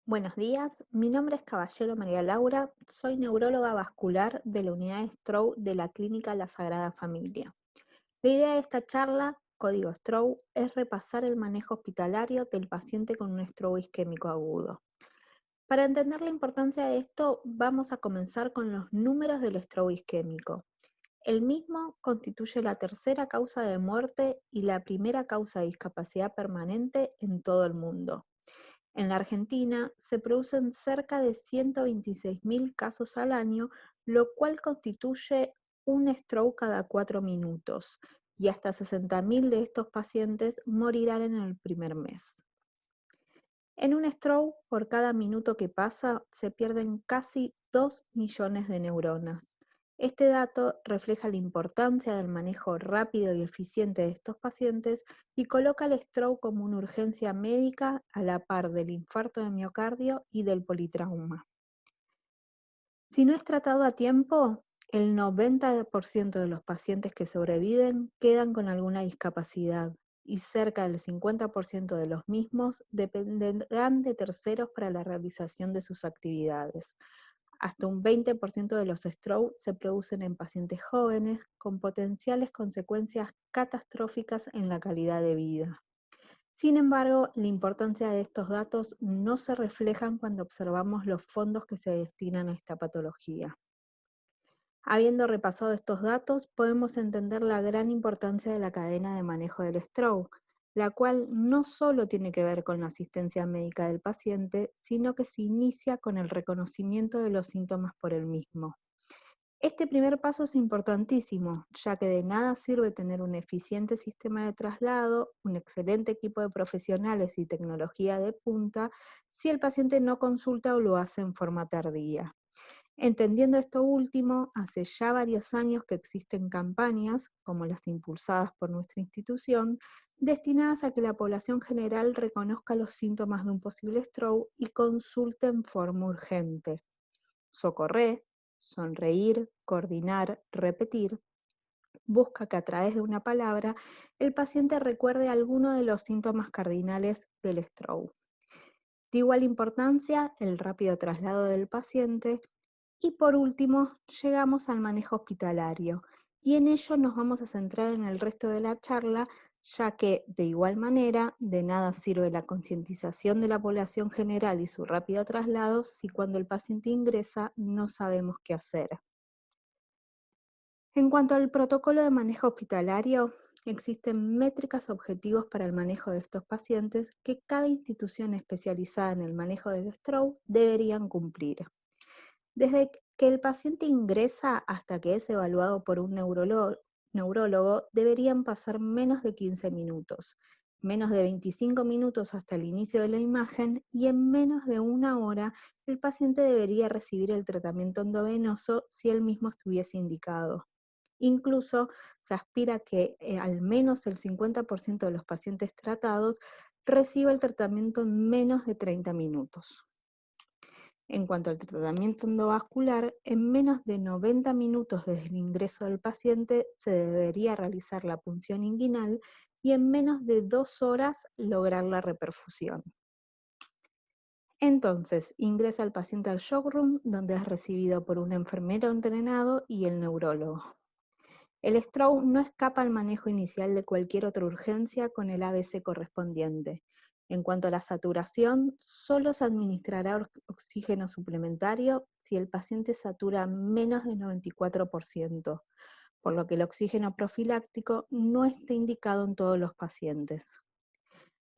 Buenos días, mi nombre es Caballero María Laura, soy neuróloga vascular de la unidad de Stroke de la Clínica La Sagrada Familia. La idea de esta charla, Código Stroke, es repasar el manejo hospitalario del paciente con un stroke isquémico agudo. Para entender la importancia de esto, vamos a comenzar con los números del stroke isquémico. El mismo constituye la tercera causa de muerte y la primera causa de discapacidad permanente en todo el mundo. En la Argentina se producen cerca de 126.000 casos al año, lo cual constituye un stroke cada 4 minutos, y hasta 60.000 de estos pacientes morirán en el primer mes. En un stroke, por cada minuto que pasa, se pierden casi 2 millones de neuronas. Este dato refleja la importancia del manejo rápido y eficiente de estos pacientes y coloca el stroke como una urgencia médica a la par del infarto de miocardio y del politrauma. Si no es tratado a tiempo, el 90% de los pacientes que sobreviven quedan con alguna discapacidad y cerca del 50% de los mismos dependerán de terceros para la realización de sus actividades. Hasta un 20% de los stroke se producen en pacientes jóvenes con potenciales consecuencias catastróficas en la calidad de vida. Sin embargo, la importancia de estos datos no se reflejan cuando observamos los fondos que se destinan a esta patología. Habiendo repasado estos datos, podemos entender la gran importancia de la cadena de manejo del stroke, la cual no solo tiene que ver con la asistencia médica del paciente, sino que se inicia con el reconocimiento de los síntomas por el mismo. Este primer paso es importantísimo, ya que de nada sirve tener un eficiente sistema de traslado, un excelente equipo de profesionales y tecnología de punta, si el paciente no consulta o lo hace en forma tardía. Entendiendo esto último, hace ya varios años que existen campañas, como las impulsadas por nuestra institución, destinadas a que la población general reconozca los síntomas de un posible stroke y consulte en forma urgente. Socorrer, sonreír, coordinar, repetir, busca que a través de una palabra el paciente recuerde alguno de los síntomas cardinales del stroke. De igual importancia, el rápido traslado del paciente. Y por último, llegamos al manejo hospitalario, y en ello nos vamos a centrar en el resto de la charla, ya que, de igual manera, de nada sirve la concientización de la población general y su rápido traslado si cuando el paciente ingresa no sabemos qué hacer. En cuanto al protocolo de manejo hospitalario, existen métricas objetivos para el manejo de estos pacientes que cada institución especializada en el manejo del stroke deberían cumplir. Desde que el paciente ingresa hasta que es evaluado por un neurólogo, deberían pasar menos de 15 minutos, menos de 25 minutos hasta el inicio de la imagen, y en menos de una hora el paciente debería recibir el tratamiento endovenoso si él mismo estuviese indicado. Incluso se aspira a que al menos el 50% de los pacientes tratados reciba el tratamiento en menos de 30 minutos. En cuanto al tratamiento endovascular, en menos de 90 minutos desde el ingreso del paciente se debería realizar la punción inguinal y en menos de 2 horas lograr la reperfusión. Entonces, ingresa el paciente al shock room, donde es recibido por un enfermero entrenado y el neurólogo. El stroke no escapa al manejo inicial de cualquier otra urgencia con el ABC correspondiente. En cuanto a la saturación, solo se administrará oxígeno suplementario si el paciente satura menos del 94%, por lo que el oxígeno profiláctico no está indicado en todos los pacientes.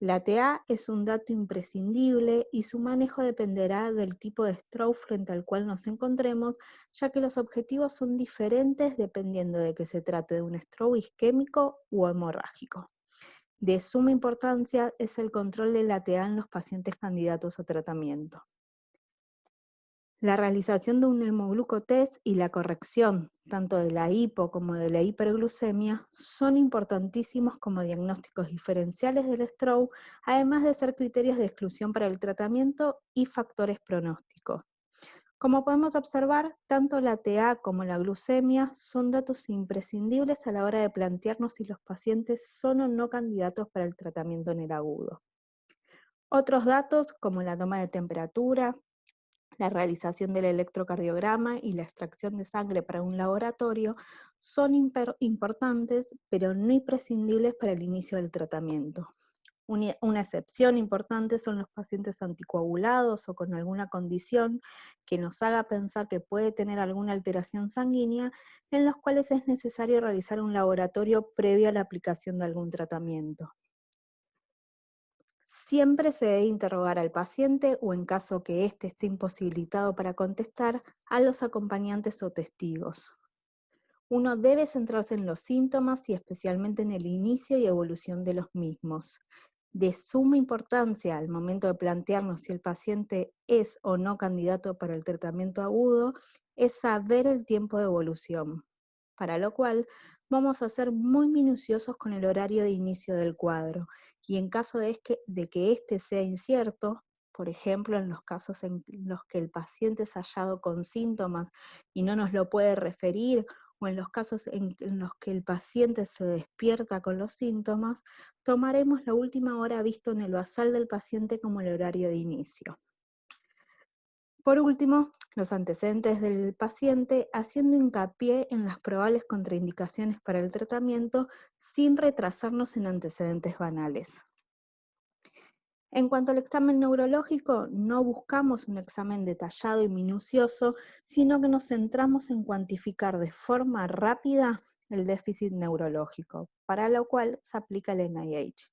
La TA es un dato imprescindible y su manejo dependerá del tipo de stroke frente al cual nos encontremos, ya que los objetivos son diferentes dependiendo de que se trate de un stroke isquémico o hemorrágico. De suma importancia es el control de la TA en los pacientes candidatos a tratamiento. La realización de un hemoglucotest y la corrección tanto de la hipo como de la hiperglucemia son importantísimos como diagnósticos diferenciales del stroke, además de ser criterios de exclusión para el tratamiento y factores pronósticos. Como podemos observar, tanto la TA como la glucemia son datos imprescindibles a la hora de plantearnos si los pacientes son o no candidatos para el tratamiento en el agudo. Otros datos, como la toma de temperatura, la realización del electrocardiograma y la extracción de sangre para un laboratorio, son importantes, pero no imprescindibles para el inicio del tratamiento. Una excepción importante son los pacientes anticoagulados o con alguna condición que nos haga pensar que puede tener alguna alteración sanguínea, en los cuales es necesario realizar un laboratorio previo a la aplicación de algún tratamiento. Siempre se debe interrogar al paciente o, en caso que éste esté imposibilitado para contestar, a los acompañantes o testigos. Uno debe centrarse en los síntomas y especialmente en el inicio y evolución de los mismos. De suma importancia al momento de plantearnos si el paciente es o no candidato para el tratamiento agudo es saber el tiempo de evolución, para lo cual vamos a ser muy minuciosos con el horario de inicio del cuadro y en caso de que éste sea incierto, por ejemplo, en los casos en los que el paciente es hallado con síntomas y no nos lo puede referir, o en los casos en los que el paciente se despierta con los síntomas, tomaremos la última hora visto en el basal del paciente como el horario de inicio. Por último, los antecedentes del paciente, haciendo hincapié en las probables contraindicaciones para el tratamiento sin retrasarnos en antecedentes banales. En cuanto al examen neurológico, no buscamos un examen detallado y minucioso, sino que nos centramos en cuantificar de forma rápida el déficit neurológico, para lo cual se aplica el NIH.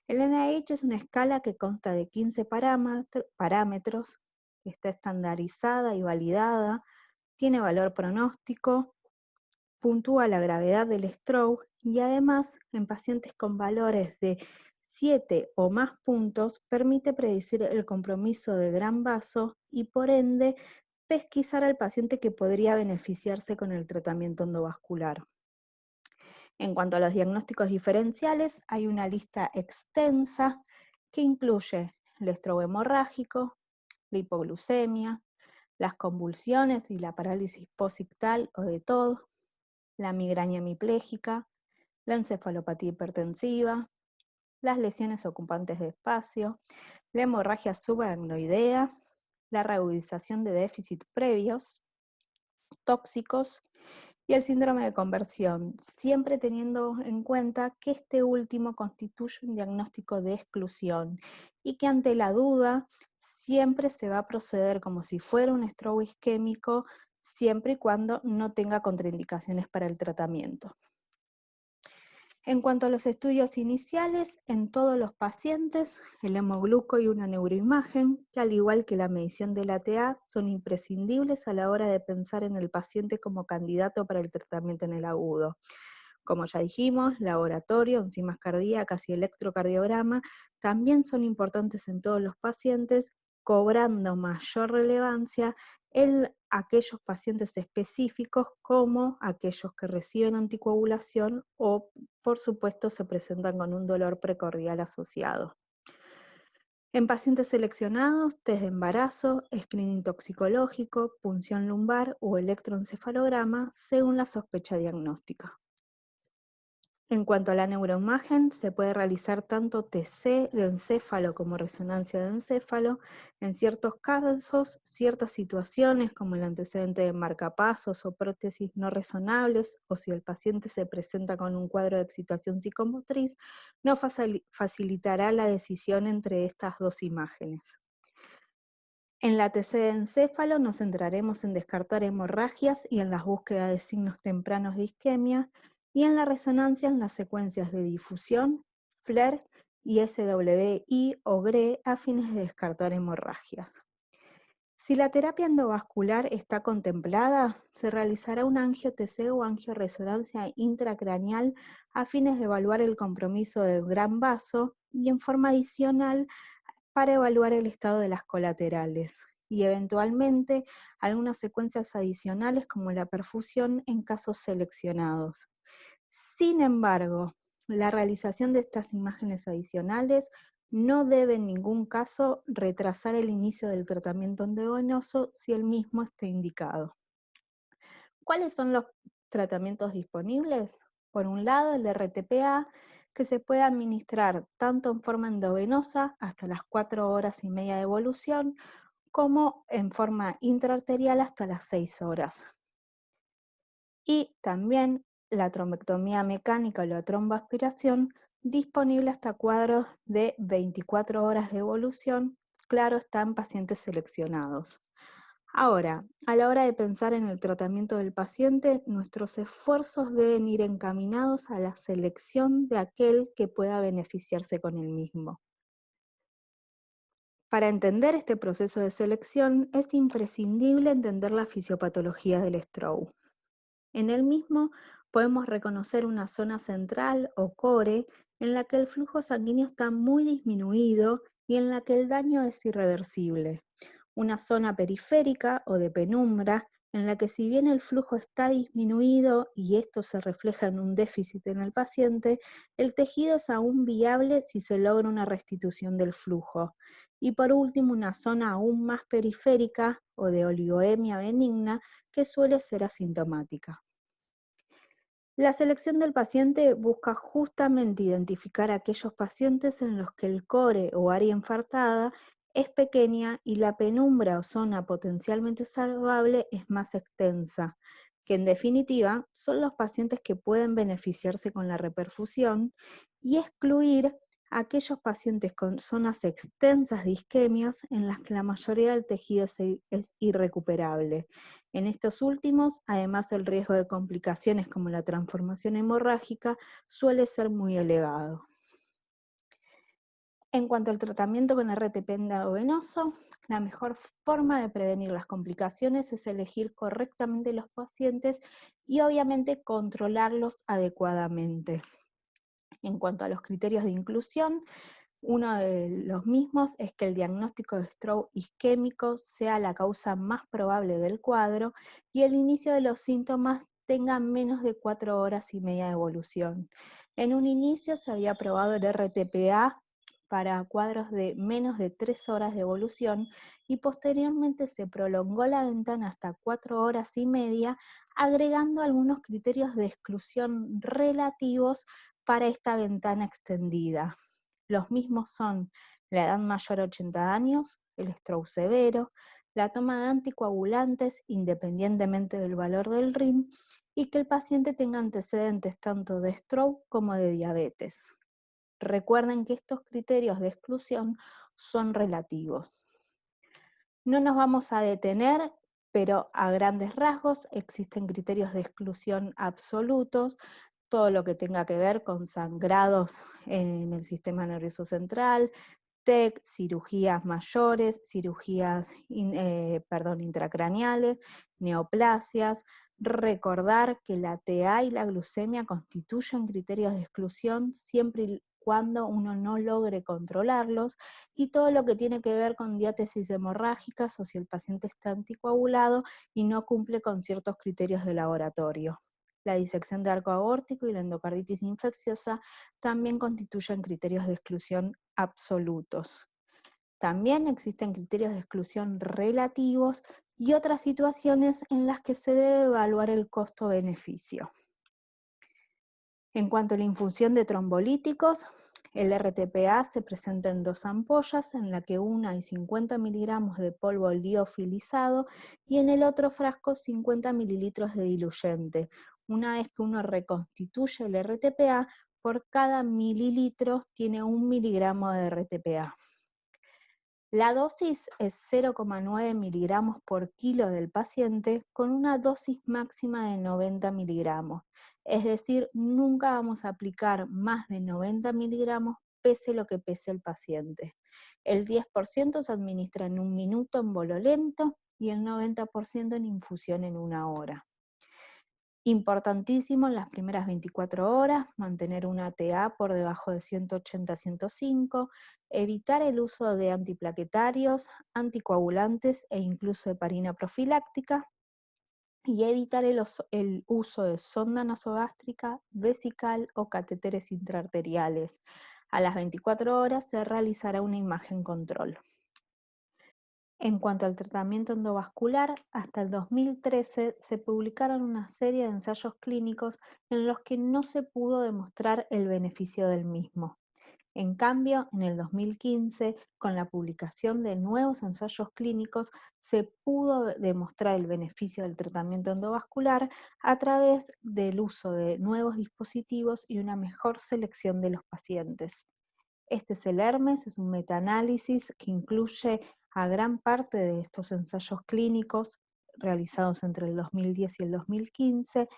El NIH es una escala que consta de 15 parámetros, está estandarizada y validada, tiene valor pronóstico, puntúa la gravedad del stroke y además en pacientes con valores de 7 o más puntos permite predecir el compromiso de gran vaso y por ende pesquisar al paciente que podría beneficiarse con el tratamiento endovascular. En cuanto a los diagnósticos diferenciales, hay una lista extensa que incluye el stroke hemorrágico, la hipoglucemia, las convulsiones y la parálisis posictal o de TOD, la migraña hemipléjica, la encefalopatía hipertensiva, las lesiones ocupantes de espacio, la hemorragia subaracnoidea, la reagudización de déficits previos, tóxicos y el síndrome de conversión, siempre teniendo en cuenta que este último constituye un diagnóstico de exclusión y que ante la duda siempre se va a proceder como si fuera un stroke isquémico, siempre y cuando no tenga contraindicaciones para el tratamiento. En cuanto a los estudios iniciales, en todos los pacientes, el hemogluco y una neuroimagen, que al igual que la medición del ATA, son imprescindibles a la hora de pensar en el paciente como candidato para el tratamiento en el agudo. Como ya dijimos, laboratorio, enzimas cardíacas y electrocardiograma también son importantes en todos los pacientes, cobrando mayor relevancia en aquellos pacientes específicos como aquellos que reciben anticoagulación o, por supuesto, se presentan con un dolor precordial asociado. En pacientes seleccionados, test de embarazo, screening toxicológico, punción lumbar o electroencefalograma según la sospecha diagnóstica. En cuanto a la neuroimagen, se puede realizar tanto TC de encéfalo como resonancia de encéfalo. En ciertos casos, ciertas situaciones como el antecedente de marcapasos o prótesis no resonables, o si el paciente se presenta con un cuadro de excitación psicomotriz, no facilitará la decisión entre estas dos imágenes. En la TC de encéfalo nos centraremos en descartar hemorragias y en las búsquedas de signos tempranos de isquemia, y en la resonancia en las secuencias de difusión, FLAIR y SWI o GRE a fines de descartar hemorragias. Si la terapia endovascular está contemplada, se realizará un angio-TC o angioresonancia intracraneal a fines de evaluar el compromiso del gran vaso y en forma adicional para evaluar el estado de las colaterales y eventualmente algunas secuencias adicionales como la perfusión en casos seleccionados. Sin embargo, la realización de estas imágenes adicionales no debe en ningún caso retrasar el inicio del tratamiento endovenoso si el mismo está indicado. ¿Cuáles son los tratamientos disponibles? Por un lado, el RTPA, que se puede administrar tanto en forma endovenosa hasta las 4 horas y media de evolución, como en forma intraarterial hasta las 6 horas. Y también la trombectomía mecánica o la tromboaspiración, disponible hasta cuadros de 24 horas de evolución, claro, están pacientes seleccionados. Ahora, a la hora de pensar en el tratamiento del paciente, nuestros esfuerzos deben ir encaminados a la selección de aquel que pueda beneficiarse con el mismo. Para entender este proceso de selección, es imprescindible entender la fisiopatología del stroke. En el mismo podemos reconocer una zona central o core en la que el flujo sanguíneo está muy disminuido y en la que el daño es irreversible. Una zona periférica o de penumbra en la que, si bien el flujo está disminuido y esto se refleja en un déficit en el paciente, el tejido es aún viable si se logra una restitución del flujo. Y por último, una zona aún más periférica o de oligoemia benigna que suele ser asintomática. La selección del paciente busca justamente identificar aquellos pacientes en los que el core o área infartada es pequeña y la penumbra o zona potencialmente salvable es más extensa, que en definitiva son los pacientes que pueden beneficiarse con la reperfusión, y excluir a aquellos pacientes con zonas extensas de isquemias en las que la mayoría del tejido es irrecuperable. En estos últimos, además, el riesgo de complicaciones como la transformación hemorrágica suele ser muy elevado. En cuanto al tratamiento con RTP endovenoso, la mejor forma de prevenir las complicaciones es elegir correctamente los pacientes y obviamente controlarlos adecuadamente. En cuanto a los criterios de inclusión, uno de los mismos es que el diagnóstico de stroke isquémico sea la causa más probable del cuadro y el inicio de los síntomas tenga menos de 4 horas y media de evolución. En un inicio se había probado el RTPA para cuadros de menos de 3 horas de evolución y posteriormente se prolongó la ventana hasta 4 horas y media, agregando algunos criterios de exclusión relativos para esta ventana extendida. Los mismos son la edad mayor a 80 años, el stroke severo, la toma de anticoagulantes independientemente del valor del RIM, y que el paciente tenga antecedentes tanto de stroke como de diabetes. Recuerden que estos criterios de exclusión son relativos. No nos vamos a detener, pero a grandes rasgos existen criterios de exclusión absolutos, todo lo que tenga que ver con sangrados en el sistema nervioso central, TEC, cirugías mayores, cirugías intracraneales, neoplasias. Recordar que la TA y la glucemia constituyen criterios de exclusión siempre y cuando uno no logre controlarlos, y todo lo que tiene que ver con diátesis hemorrágicas o si el paciente está anticoagulado y no cumple con ciertos criterios de laboratorio. La disección de arco aórtico y la endocarditis infecciosa también constituyen criterios de exclusión absolutos. También existen criterios de exclusión relativos y otras situaciones en las que se debe evaluar el costo-beneficio. En cuanto a la infusión de trombolíticos, el RTPA se presenta en 2 ampollas, en la que una hay 50 miligramos de polvo liofilizado y en el otro frasco 50 mililitros de diluyente. Una vez que uno reconstituye el RTPA, por cada mililitro tiene 1 miligramo de RTPA. La dosis es 0,9 miligramos por kilo del paciente, con una dosis máxima de 90 miligramos. Es decir, nunca vamos a aplicar más de 90 miligramos pese lo que pese el paciente. El 10% se administra en 1 minuto en bolo lento y el 90% en infusión en 1 hora. Importantísimo en las primeras 24 horas, mantener una TA por debajo de 180-105, evitar el uso de antiplaquetarios, anticoagulantes e incluso heparina profiláctica, y evitar el uso de sonda nasogástrica, vesical o catéteres intraarteriales. A las 24 horas se realizará una imagen control. En cuanto al tratamiento endovascular, hasta el 2013 se publicaron una serie de ensayos clínicos en los que no se pudo demostrar el beneficio del mismo. En cambio, en el 2015, con la publicación de nuevos ensayos clínicos, se pudo demostrar el beneficio del tratamiento endovascular a través del uso de nuevos dispositivos y una mejor selección de los pacientes. Este es el HERMES, es un metaanálisis que incluye a gran parte de estos ensayos clínicos realizados entre el 2010 y el 2015,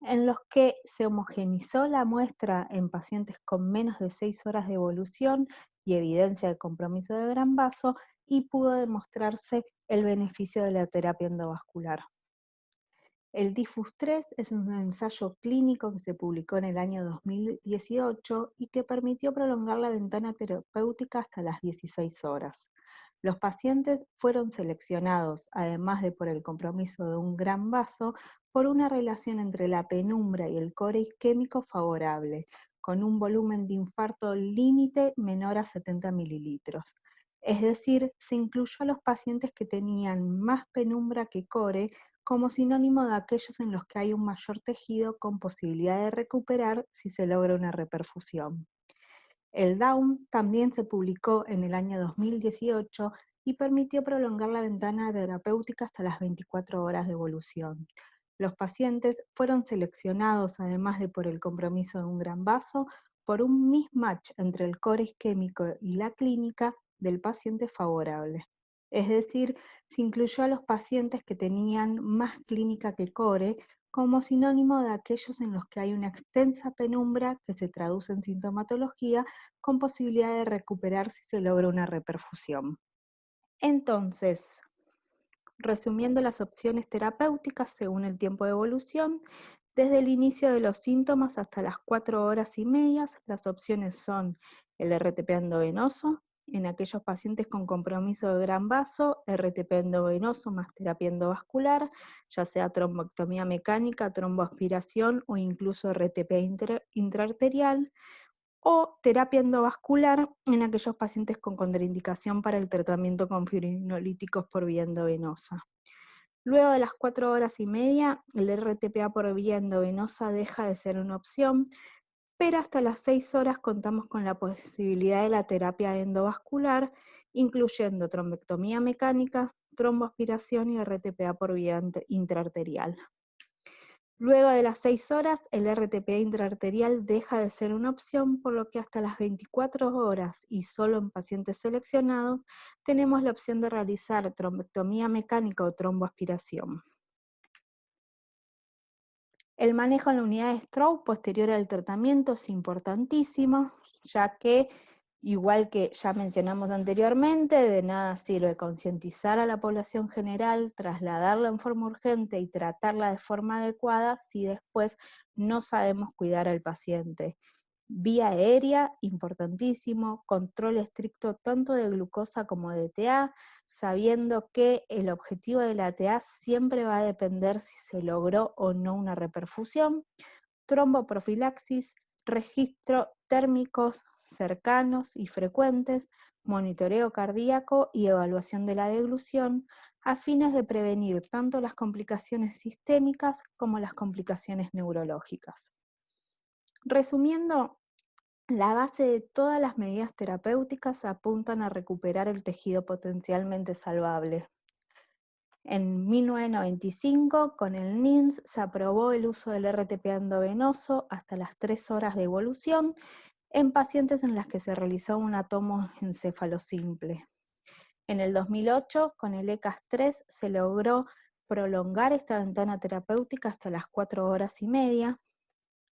en los que se homogenizó la muestra en pacientes con menos de 6 horas de evolución y evidencia de compromiso de gran vaso, y pudo demostrarse el beneficio de la terapia endovascular. El DIFUS-3 es un ensayo clínico que se publicó en el año 2018 y que permitió prolongar la ventana terapéutica hasta las 16 horas. Los pacientes fueron seleccionados, además de por el compromiso de un gran vaso, por una relación entre la penumbra y el core isquémico favorable, con un volumen de infarto límite menor a 70 mililitros. Es decir, se incluyó a los pacientes que tenían más penumbra que core como sinónimo de aquellos en los que hay un mayor tejido con posibilidad de recuperar si se logra una reperfusión. El DAWN también se publicó en el año 2018 y permitió prolongar la ventana terapéutica hasta las 24 horas de evolución. Los pacientes fueron seleccionados, además de por el compromiso de un gran vaso, por un mismatch entre el core isquémico y la clínica del paciente favorable. Es decir, se incluyó a los pacientes que tenían más clínica que core como sinónimo de aquellos en los que hay una extensa penumbra que se traduce en sintomatología con posibilidad de recuperar si se logra una reperfusión. Entonces, resumiendo las opciones terapéuticas según el tiempo de evolución, desde el inicio de los síntomas hasta las 4 horas y medias, las opciones son el RTP endovenoso, en aquellos pacientes con compromiso de gran vaso, RTP endovenoso más terapia endovascular, ya sea trombectomía mecánica, tromboaspiración o incluso RTP intraarterial, o terapia endovascular en aquellos pacientes con contraindicación para el tratamiento con fibrinolíticos por vía endovenosa. Luego de las 4 horas y media, el RTPA por vía endovenosa deja de ser una opción, pero hasta las 6 horas contamos con la posibilidad de la terapia endovascular, incluyendo trombectomía mecánica, tromboaspiración y RTPA por vía intraarterial. Luego de las 6 horas, el RTPA intraarterial deja de ser una opción, por lo que hasta las 24 horas y solo en pacientes seleccionados, tenemos la opción de realizar trombectomía mecánica o tromboaspiración. El manejo en la unidad de stroke posterior al tratamiento es importantísimo, ya que, igual que ya mencionamos anteriormente, de nada sirve concientizar a la población general, trasladarla en forma urgente y tratarla de forma adecuada si después no sabemos cuidar al paciente. Vía aérea, importantísimo, control estricto tanto de glucosa como de TA, sabiendo que el objetivo de la TA siempre va a depender si se logró o no una reperfusión, tromboprofilaxis, registro térmicos cercanos y frecuentes, monitoreo cardíaco y evaluación de la deglución, a fines de prevenir tanto las complicaciones sistémicas como las complicaciones neurológicas. Resumiendo, la base de todas las medidas terapéuticas apuntan a recuperar el tejido potencialmente salvable. En 1995, con el NINS, se aprobó el uso del RTP endovenoso hasta las 3 horas de evolución en pacientes en las que se realizó un atomoencéfalo simple. En el 2008, con el ECAS-3, se logró prolongar esta ventana terapéutica hasta las 4 horas y media.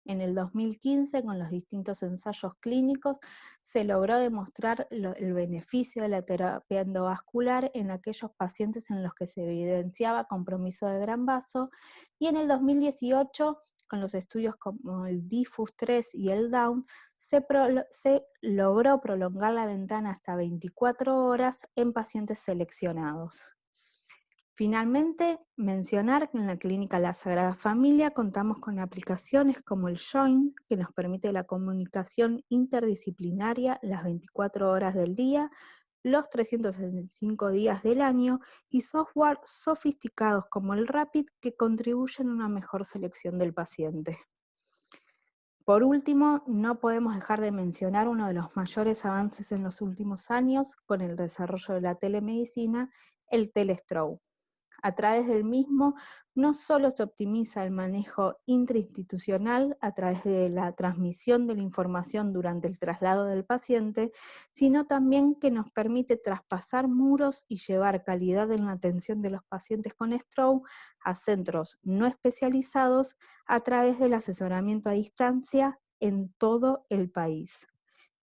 En el 2015, con los distintos ensayos clínicos, se logró demostrar el beneficio de la terapia endovascular en aquellos pacientes en los que se evidenciaba compromiso de gran vaso, y en el 2018, con los estudios como el DIFUS-3 y el DAWN, se logró prolongar la ventana hasta 24 horas en pacientes seleccionados. Finalmente, mencionar que en la Clínica La Sagrada Familia contamos con aplicaciones como el Join, que nos permite la comunicación interdisciplinaria las 24 horas del día, los 365 días del año y software sofisticados como el Rapid que contribuyen a una mejor selección del paciente. Por último, no podemos dejar de mencionar uno de los mayores avances en los últimos años con el desarrollo de la telemedicina, el telestroke. A través del mismo, no solo se optimiza el manejo intrainstitucional a través de la transmisión de la información durante el traslado del paciente, sino también que nos permite traspasar muros y llevar calidad en la atención de los pacientes con stroke a centros no especializados a través del asesoramiento a distancia en todo el país.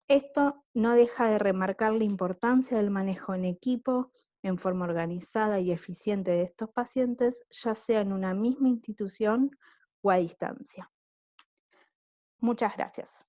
Esto no deja de remarcar la importancia del manejo en equipo, en forma organizada y eficiente de estos pacientes, ya sea en una misma institución o a distancia. Muchas gracias.